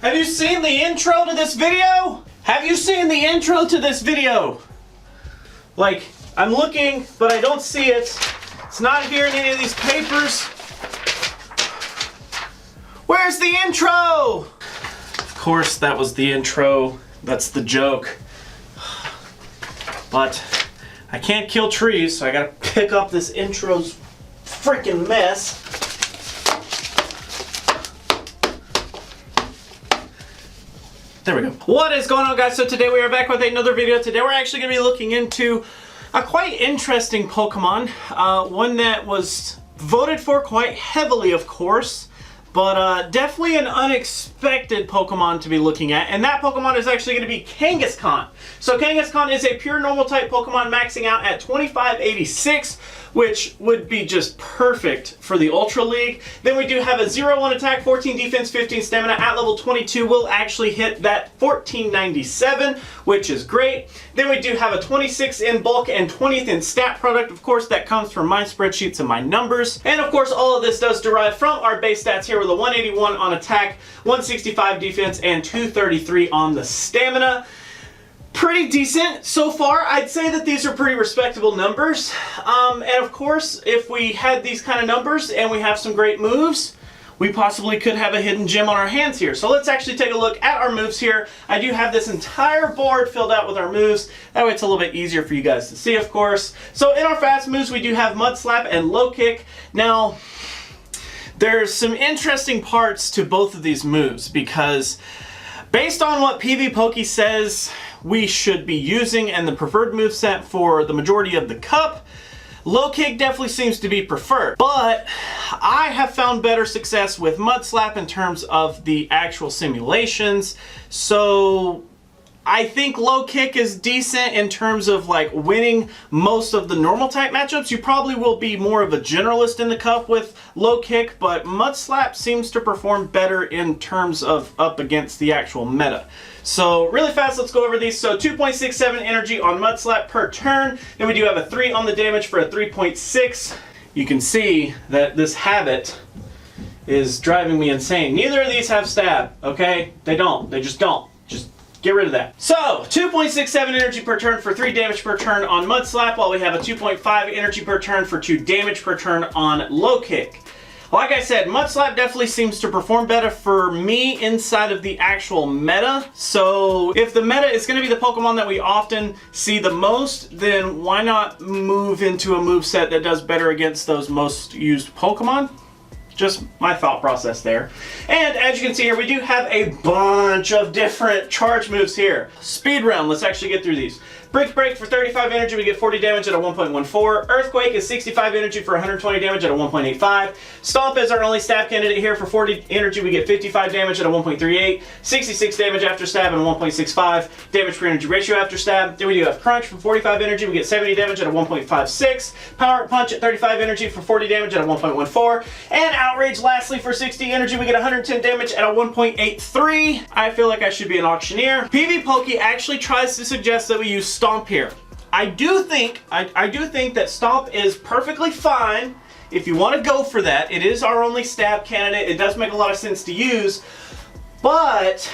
Have you seen the intro to this video? Have you seen the intro to this video? Like, I'm looking, but I don't see it. It's not here in any of these papers. Where's the intro? Of course, that was the intro. That's the joke. But I can't kill trees, so I gotta pick up this intro's freaking mess. There we go. What is going on, guys? So today we are back with another video. Today we're actually going to be looking into a quite interesting Pokemon. One that was voted for quite heavily, of course, but definitely an unexpected Pokemon to be looking at. And that Pokemon is actually going to be Kangaskhan. So Kangaskhan is a pure normal type Pokemon maxing out at 2586, which would be just perfect for the Ultra League. Then we do have a 0-1 attack, 14 defense, 15 stamina. At level 22 will actually hit that 1497, which is great. Then we do have a 26 in bulk and 20th in stat product. Of course, that comes from my spreadsheets and my numbers. And of course, all of this does derive from our base stats here with a 181 on attack, 165 defense, and 233 on the stamina. Pretty decent so far. I'd say that these are pretty respectable numbers. And of course, if we had these kind of numbers and we have some great moves, we possibly could have a hidden gem on our hands here. So let's actually take a look at our moves here. I do have this entire board filled out with our moves. That way it's a little bit easier for you guys to see, of course. So in our fast moves, we do have Mud Slap and Low Kick. Now, there's some interesting parts to both of these moves because based on what PvPoke says we should be using and the preferred moveset for the majority of the cup, Low Kick definitely seems to be preferred. But I have found better success with Mud Slap in terms of the actual simulations. So I think Low Kick is decent in terms of like winning most of the normal type matchups. You probably will be more of a generalist in the cup with Low Kick, but Mud Slap seems to perform better in terms of up against the actual meta. So really fast, let's go over these. So 2.67 energy on Mud Slap per turn. Then we do have a 3 on the damage for a 3.6. You can see that this habit is driving me insane. Neither of these have stab, okay? They don't. They just don't. Just get rid of that. So 2.67 energy per turn for 3 damage per turn on Mud Slap, while we have a 2.5 energy per turn for 2 damage per turn on Low Kick. Like I said, Mud Slap definitely seems to perform better for me inside of the actual meta. So if the meta is going to be the Pokemon that we often see the most, then why not move into a moveset that does better against those most used Pokemon? Just my thought process there. And as you can see here, we do have a bunch of different charge moves here. Speed round, let's actually get through these. Brick Break for 35 energy, we get 40 damage at a 1.14. Earthquake is 65 energy for 120 damage at a 1.85. Stomp is our only stab candidate here. For 40 energy, we get 55 damage at a 1.38. 66 damage after stab and a 1.65. Damage per energy ratio after stab. Then we do have Crunch for 45 energy, we get 70 damage at a 1.56. Power Punch at 35 energy for 40 damage at a 1.14. And Outrage lastly for 60 energy, we get 110 damage at a 1.83. I feel like I should be an auctioneer. PvPoke actually tries to suggest that we use Stomp here. I do think that Stomp is perfectly fine if you want to go for that. It is our only stab candidate. It does make a lot of sense to use, but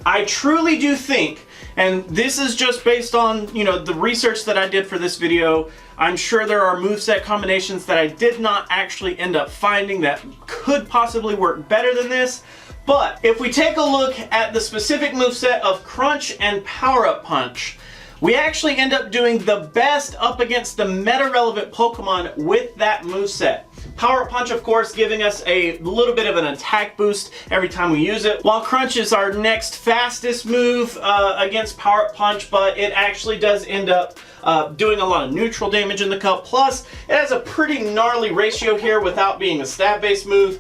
I truly do think, and this is just based on, you know, the research that I did for this video. I'm sure there are moveset combinations that I did not actually end up finding that could possibly work better than this. But if we take a look at the specific moveset of Crunch and Power Up Punch, we actually end up doing the best up against the meta-relevant Pokemon with that moveset. Power Up Punch, of course, giving us a little bit of an attack boost every time we use it, while Crunch is our next fastest move against Power Up Punch, but it actually does end up doing a lot of neutral damage in the cup. Plus, it has a pretty gnarly ratio here without being a stab-based move.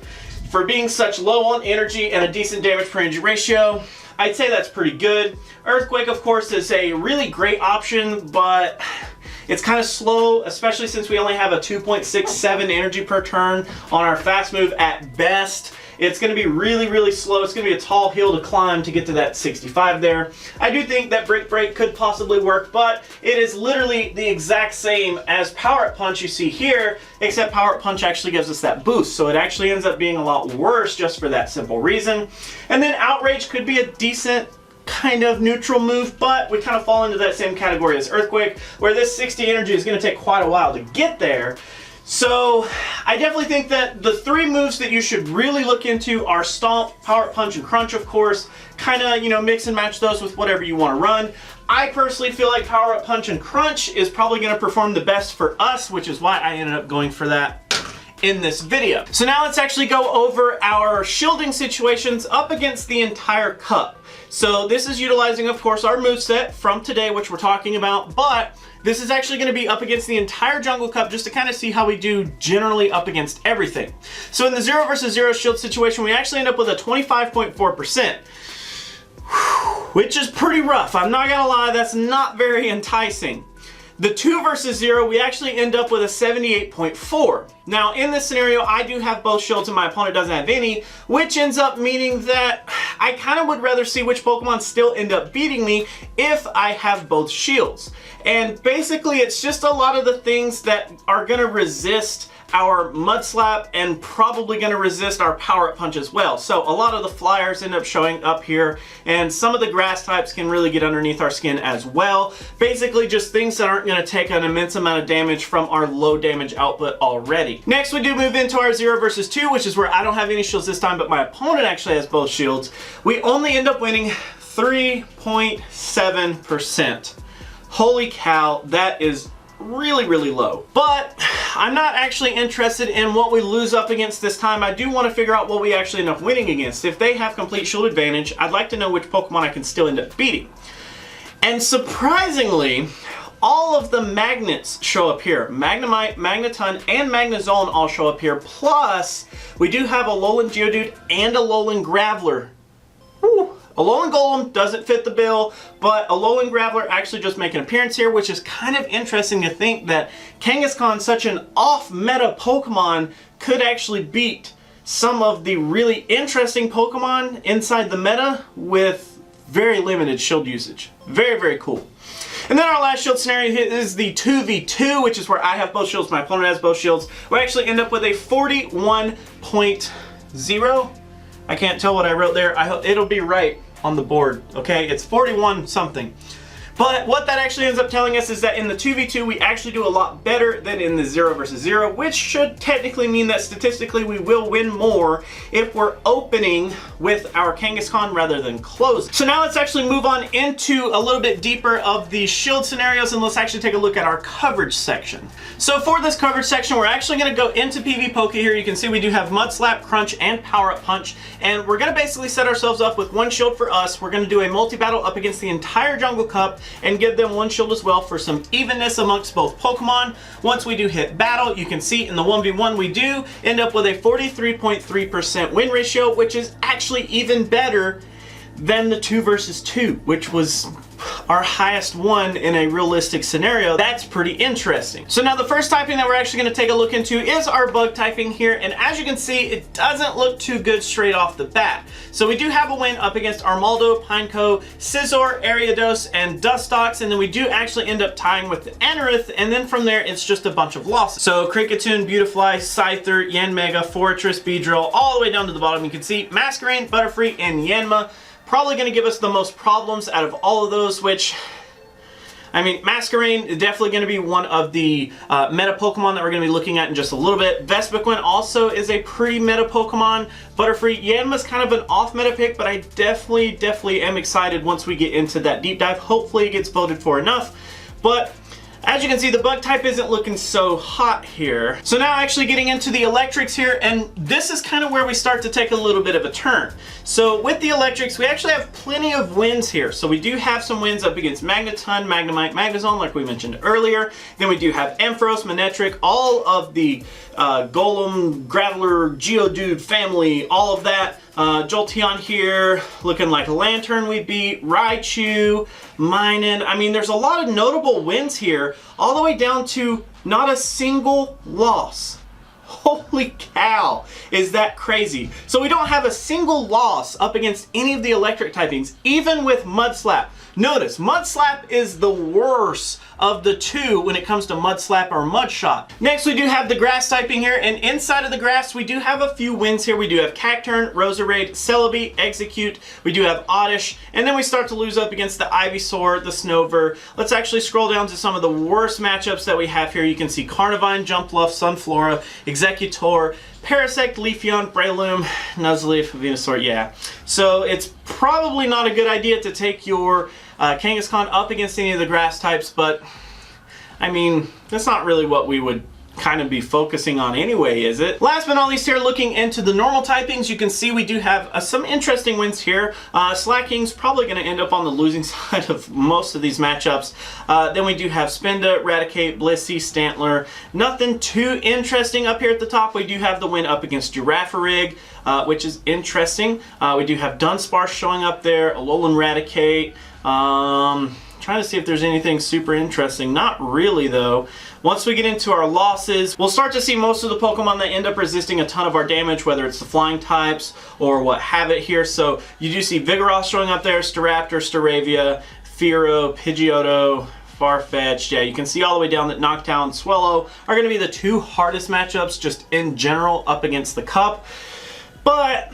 For being such low on energy and a decent damage per energy ratio, I'd say that's pretty good. Earthquake, of course, is a really great option, but it's kind of slow, especially since we only have a 2.67 energy per turn on our fast move at best. It's going to be really, really slow. It's going to be a tall hill to climb to get to that 65 there. I do think that Brick Break could possibly work, but it is literally the exact same as Power Up Punch you see here, except Power Up Punch actually gives us that boost. So it actually ends up being a lot worse just for that simple reason. And then Outrage could be a decent kind of neutral move, but we kind of fall into that same category as Earthquake, where this 60 energy is going to take quite a while to get there. So I definitely think that the three moves that you should really look into are Stomp, Power Punch, and Crunch, of course. Kind of, you know, mix and match those with whatever you want to run. I personally feel like Power Up Punch and Crunch is probably going to perform the best for us, which is why I ended up going for that in this video. So now let's actually go over our shielding situations up against the entire cup. So this is utilizing, of course, our moveset from today, which we're talking about, but this is actually going to be up against the entire Jungle Cup just to kind of see how we do generally up against everything. So in the 0 versus 0 shield situation, we actually end up with a 25.4%, which is pretty rough. I'm not gonna lie, that's not very enticing. The 2 versus 0, we actually end up with a 78.4. Now, in this scenario, I do have both shields and my opponent doesn't have any, which ends up meaning that I kind of would rather see which Pokemon still end up beating me if I have both shields. And basically, it's just a lot of the things that are going to resist our Mud Slap and probably going to resist our Power Up Punch as well. So a lot of the flyers end up showing up here, and some of the grass types can really get underneath our skin as well. Basically just things that aren't going to take an immense amount of damage from our low damage output already. Next we do move into our 0 versus 2, which is where I don't have any shields this time, but my opponent actually has both shields. We only end up winning 3.7%. Holy cow, that is really, really low. But I'm not actually interested in what we lose up against this time. I do want to figure out what we actually end up winning against. If they have complete shield advantage, I'd like to know which Pokemon I can still end up beating. And surprisingly, all of the magnets show up here. Magnemite, Magneton, and Magnezone all show up here. Plus, we do have a Alolan Geodude and a Alolan Graveler. Woo. Alolan Golem doesn't fit the bill, but Alolan Graveler actually just make an appearance here, which is kind of interesting to think that Kangaskhan, such an off-meta Pokemon, could actually beat some of the really interesting Pokemon inside the meta with very limited shield usage. Very, very cool. And then our last shield scenario is the 2v2, which is where I have both shields, my opponent has both shields. We actually end up with a 41.0. I can't tell what I wrote there. I hope it'll be right on the board, okay? It's 41 something. But what that actually ends up telling us is that in the 2v2, we actually do a lot better than in the 0 versus 0, which should technically mean that statistically we will win more if we're opening with our Kangaskhan rather than closing. So now let's actually move on into a little bit deeper of the shield scenarios, and let's actually take a look at our coverage section. So for this coverage section, we're actually going to go into PvPoke here. You can see we do have Mud Slap, Crunch, and Power Up Punch, and we're going to basically set ourselves up with one shield for us. We're going to do a multi-battle up against the entire Jungle Cup and give them one shield as well for some evenness amongst both Pokemon. Once we do hit battle, you can see in the 1v1 we do end up with a 43.3% win ratio, which is actually even better than the 2 versus 2, which was our highest one in a realistic scenario. That's pretty interesting. So now the first typing that we're actually going to take a look into is our bug typing here, and as you can see, it doesn't look too good straight off the bat. So we do have a win up against Armaldo, Pineco, Scizor, Ariados, and Dustox, and then we do actually end up tying with the Anorith, and then from there it's just a bunch of losses. So Krinkatoon, Beautifly, Scyther, Yanmega, Fortress, Beedrill, all the way down to the bottom. You can see Masquerain, Butterfree, and Yanma probably going to give us the most problems out of all of those, which, I mean, Masquerain is definitely going to be one of the meta Pokemon that we're going to be looking at in just a little bit. Vespiquen also is a pretty meta Pokemon. Butterfree, Yanma's kind of an off-meta pick, but I definitely am excited once we get into that deep dive. Hopefully it gets voted for enough, but as you can see, the bug type isn't looking so hot here. So now actually getting into the electrics here, and this is kind of where we start to take a little bit of a turn. So with the electrics, we actually have plenty of wins here. So we do have some wins up against Magneton, Magnemite, Magnezone, like we mentioned earlier. Then we do have Ampharos, Manectric, all of the Golem, Graveler, Geodude family, all of that. Jolteon here, looking like a Lantern we beat, Raichu, Minun. I mean, there's a lot of notable wins here, all the way down to not a single loss. Holy cow, is that crazy? So we don't have a single loss up against any of the electric typings, even with Mud Slap. Notice, Mud Slap is the worst of the two when it comes to Mud Slap or Mud Shot. Next, we do have the grass typing here, and inside of the grass, we do have a few wins here. We do have Cacturn, Roserade, Celebi, Execute. We do have Oddish, and then we start to lose up against the Ivysaur, the Snover. Let's actually scroll down to some of the worst matchups that we have here. You can see Carnivine, Jumpluff, Sunflora, Executor, Parasect, Leafeon, Breloom, Nuzleaf, Venusaur, yeah. So it's probably not a good idea to take your Kangaskhan up against any of the grass types, but I mean, that's not really what we would kind of be focusing on anyway, is it? Last but not least here, looking into the normal typings, you can see we do have some interesting wins here. Slacking's probably going to end up on the losing side of most of these matchups. Then we do have Spinda, Eradicate, Blissey, Stantler. Nothing too interesting up here at the top. We do have the win up against Girafarig, which is interesting. We do have Dunsparce showing up there, Alolan Eradicate. Trying to see if there's anything super interesting. Not really though. Once we get into our losses, we'll start to see most of the Pokemon that end up resisting a ton of our damage, whether it's the flying types or what have it here. So you do see Vigoroth showing up there, Staraptor, Staravia, Fearow, Pidgeotto, Farfetch'd. Yeah, you can see all the way down that Noctowl and Swellow are going to be the two hardest matchups just in general up against the Cup. But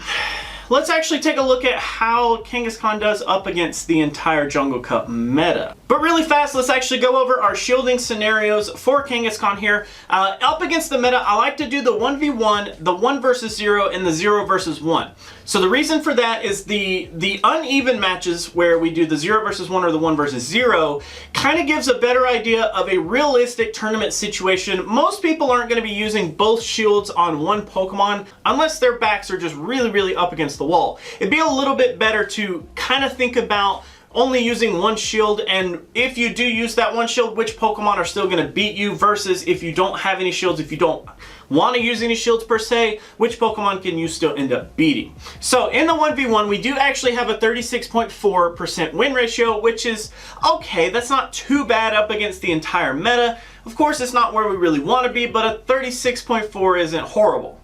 let's actually take a look at how Kangaskhan does up against the entire Jungle Cup meta. But really fast, let's actually go over our shielding scenarios for Kangaskhan here. Up against the meta, I like to do the 1v1, the 1 versus 0, and the 0 versus 1. So the reason for that is the uneven matches where we do the 0 versus 1 or the 1 versus 0 kind of gives a better idea of a realistic tournament situation. Most people aren't going to be using both shields on one Pokemon unless their backs are just really, really up against the wall. It'd be a little bit better to kind of think about only using one shield, and if you do use that one shield, which Pokemon are still going to beat you, versus if you don't have any shields, if you don't want to use any shields per se, which Pokemon can you still end up beating. So in the 1v1, we do actually have a 36.4% win ratio, which is okay. That's not too bad up against the entire meta. Of course, it's not where we really want to be, but a 36.4 isn't horrible.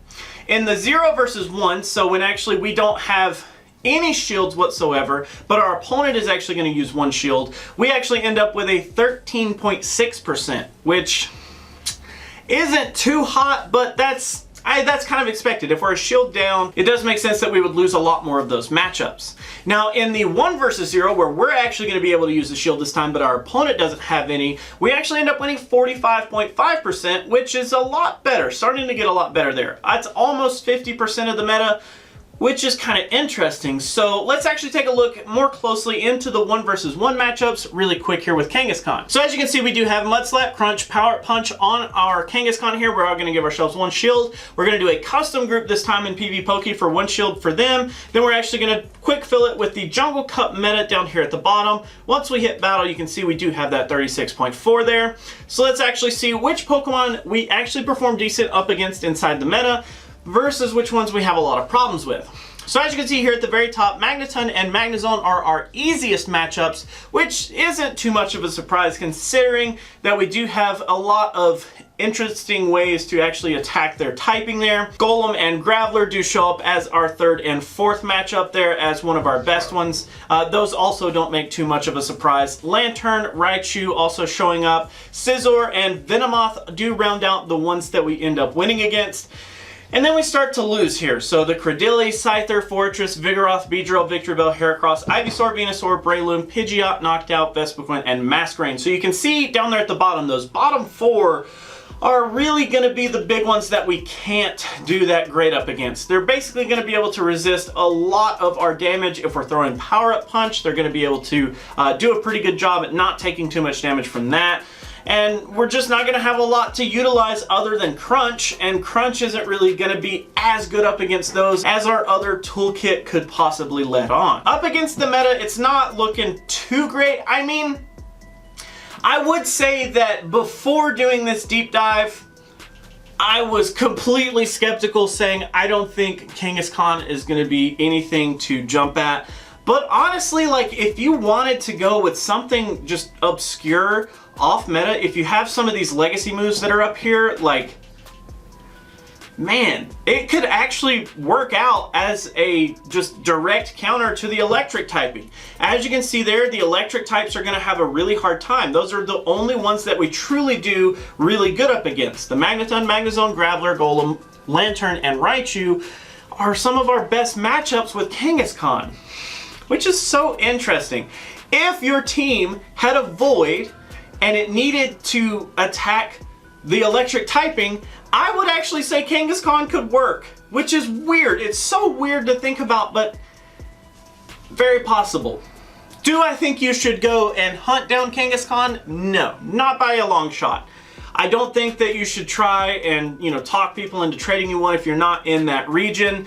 In the 0 versus 1, so when actually we don't have any shields whatsoever, but our opponent is actually going to use one shield, we actually end up with a 13.6%, which isn't too hot, but that's kind of expected. If we're a shield down, it does make sense that we would lose a lot more of those matchups. Now, in the 1 versus 0, where we're actually going to be able to use the shield this time, but our opponent doesn't have any, we actually end up winning 45.5%, which is a lot better. Starting to get a lot better there. That's almost 50% of the meta, which is kind of interesting. So let's actually take a look more closely into the 1 versus 1 matchups really quick here with Kangaskhan. So as you can see, we do have Mud Slap, Crunch, Power Punch on our Kangaskhan here. We're all going to give ourselves one shield. We're going to do a custom group this time in PvPoke for one shield for them. Then we're actually going to quick fill it with the Jungle Cup meta down here at the bottom. Once we hit battle, you can see we do have that 36.4 there. So let's actually see which Pokemon we actually perform decent up against inside the meta versus which ones we have a lot of problems with. So as you can see here at the very top, Magneton and Magnezone are our easiest matchups, which isn't too much of a surprise considering that we do have a lot of interesting ways to actually attack their typing there. Golem and Graveler do show up as our 3rd and 4th matchup there as one of our best ones. Those also don't make too much of a surprise. Lantern, Raichu also showing up. Scizor and Venomoth do round out the ones that we end up winning against. And then we start to lose here. So the Credilli, Scyther, Fortress, Vigoroth, Beedrill, Victreebel, Heracross, Ivysaur, Venusaur, Breloom, Pidgeot, Noctowl, Vespiquen, and Masquerain. So you can see down there at the bottom, those bottom 4 are really going to be the big ones that we can't do that great up against. They're basically going to be able to resist a lot of our damage if we're throwing Power-Up Punch. They're going to be able to do a pretty good job at not taking too much damage from that. And we're just not going to have a lot to utilize other than Crunch, and Crunch isn't really going to be as good up against those as our other toolkit could possibly let on. Up against the meta, it's not looking too great. I mean, I would say that before doing this deep dive, I was completely skeptical, saying I don't think Kangaskhan is going to be anything to jump at. But honestly, like, if you wanted to go with something just obscure off meta, if you have some of these legacy moves that are up here, like man, it could actually work out as a just direct counter to the electric typing. As you can see there, the electric types are going to have a really hard time. Those are the only ones that we truly do really good up against. The Magneton, Magnezone, Graveler, Golem, Lantern, and Raichu are some of our best matchups with Kangaskhan, which is so interesting. If your team had a Void and it needed to attack the electric typing, I would actually say Kangaskhan could work, which is weird. It's so weird to think about, but very possible. Do I think you should go and hunt down Kangaskhan? No, not by a long shot. I don't think that you should try and, talk people into trading you one if you're not in that region.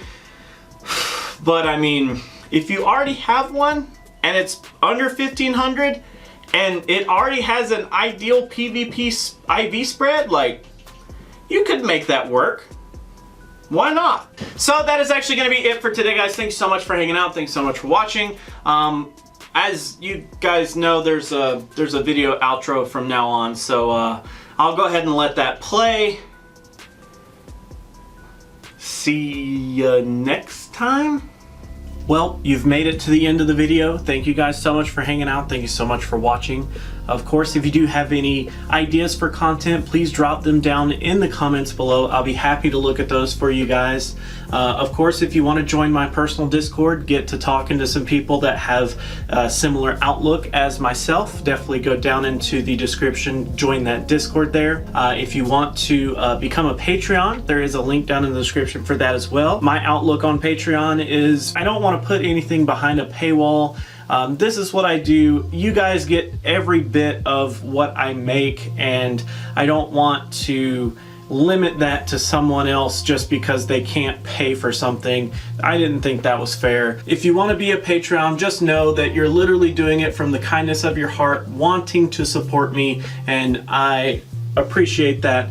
But I mean, if you already have one and it's under 1500 and it already has an ideal PvP IV spread, like, you could make that work. Why not? So that is actually going to be it for today, guys. Thanks so much for hanging out. Thanks so much for watching. As you guys know, there's a video outro from now on, so I'll go ahead and let that play. See you next time. Well, you've made it to the end of the video. Thank you guys so much for hanging out. Thank you so much for watching. Of course, if you do have any ideas for content, please drop them down in the comments below. I'll be happy to look at those for you guys. Of course, if you want to join my personal Discord, get to talking to some people that have a similar outlook as myself, definitely go down into the description, join that Discord there. If you want to become a Patreon, there is a link down in the description for that as well. My outlook on Patreon is I don't want to put anything behind a paywall. This is what I do. You guys get every bit of what I make, and I don't want to limit that to someone else just because they can't pay for something. I didn't think that was fair. If you want to be a Patreon, just know that you're literally doing it from the kindness of your heart, wanting to support me, and I appreciate that.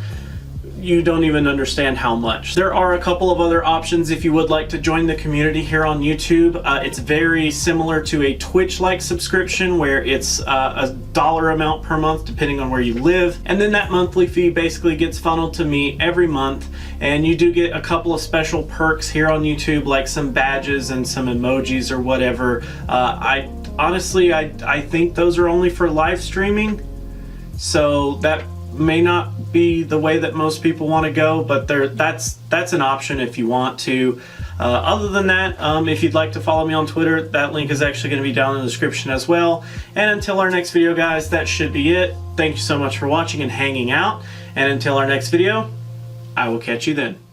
You don't even understand how much. There are a couple of other options if you would like to join the community here on YouTube. It's very similar to a Twitch-like subscription where it's a dollar amount per month depending on where you live, and then that monthly fee basically gets funneled to me every month, and you do get a couple of special perks here on YouTube, like some badges and some emojis or whatever. Honestly, I think those are only for live streaming, so that may not be the way that most people want to go, but that's an option if you want to. Other than that, if you'd like to follow me on Twitter, that link is actually going to be down in the description as well. And until our next video, guys, that should be it. Thank you so much for watching and hanging out. And until our next video, I will catch you then.